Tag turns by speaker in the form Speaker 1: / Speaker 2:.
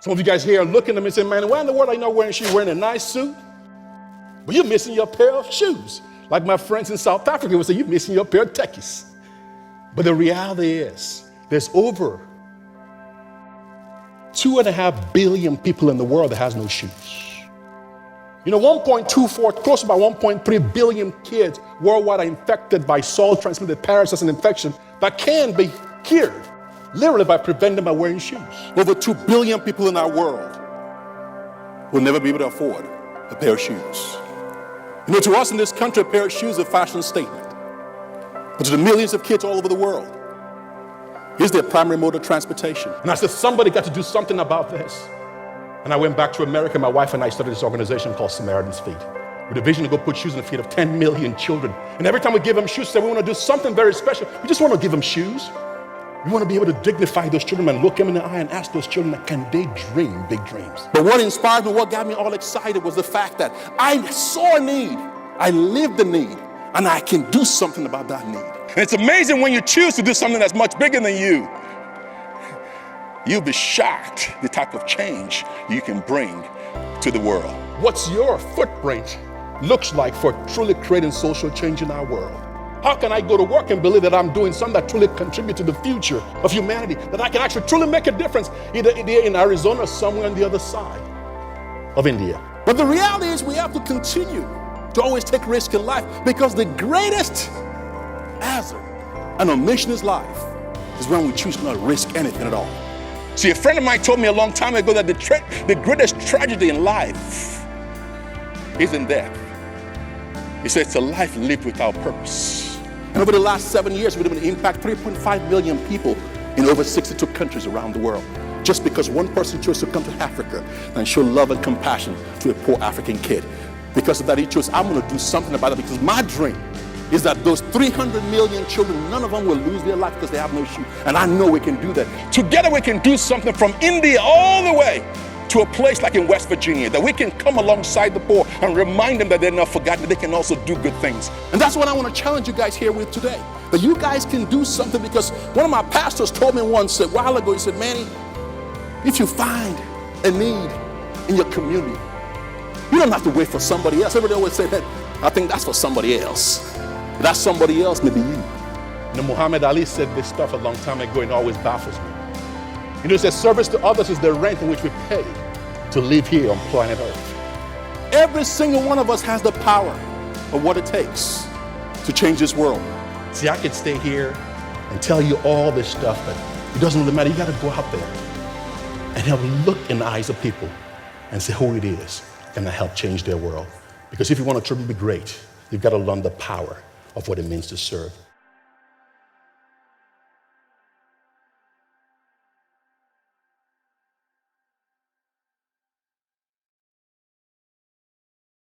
Speaker 1: Some of you guys here are looking at me and saying, man, why in the world are you not wearing shoes? Wearing a nice suit? But you're missing your pair of shoes. Like my friends in South Africa would say, you're missing your pair of techies. But the reality is, there's over 2.5 billion people in the world that has no shoes. You know, 1.24, close to about 1.3 billion kids worldwide are infected by soil-transmitted parasites and infection that can be cured, literally by preventing them by wearing shoes. Over 2 billion people in our world will never be able to afford a pair of shoes. You know, to us in this country, a pair of shoes is a fashion statement. But to the millions of kids all over the world, here's their primary mode of transportation. And I said, somebody got to do something about this. And I went back to America. My wife and I started this organization called Samaritan's Feet, with a vision to go put shoes in the feet of 10 million children. And every time we give them shoes, we say we want to do something very special. We just want to give them shoes. We want to be able to dignify those children and look them in the eye and ask those children, can they dream big dreams? But what inspired me, what got me all excited was the fact that I saw a need, I lived the need, and I can do something about that need. And it's amazing when you choose to do something that's much bigger than you. You'll be shocked the type of change you can bring to the world. What's your footprint looks like for truly creating social change in our world? How can I go to work and believe that I'm doing something that truly contributes to the future of humanity, that I can actually truly make a difference either in Arizona or somewhere on the other side of India? But the reality is we have to continue to always take risk in life, because the greatest hazard and omission in life is when we choose not to risk anything at all. See, a friend of mine told me a long time ago that the greatest tragedy in life isn't death. He said it's a life lived without purpose. And over the last 7 years, we've been able to impact 3.5 million people in over 62 countries around the world, just because one person chose to come to Africa and show love and compassion to a poor African kid. Because of that, he chose, I'm going to do something about it, because my dream is that those 300 million children, none of them will lose their life because they have no shoe. And I know we can do that. Together we can do something from India all the way to a place like in West Virginia, that we can come alongside the poor and remind them that they're not forgotten, that they can also do good things. And that's what I want to challenge you guys here with today, that you guys can do something. Because one of my pastors told me once, a while ago, he said, Manny, if you find a need in your community, you don't have to wait for somebody else. Everybody always say that, I think that's for somebody else. That somebody else may be you. You know, Muhammad Ali said this stuff a long time ago, and it always baffles me. You know, it says service to others is the rent in which we pay to live here on planet Earth. Every single one of us has the power of what it takes to change this world. See, I could stay here and tell you all this stuff, but it doesn't really matter. You got to go out there and help look in the eyes of people and see who it is and help change their world. Because if you want to truly be great, you've got to learn the power of what it means to serve.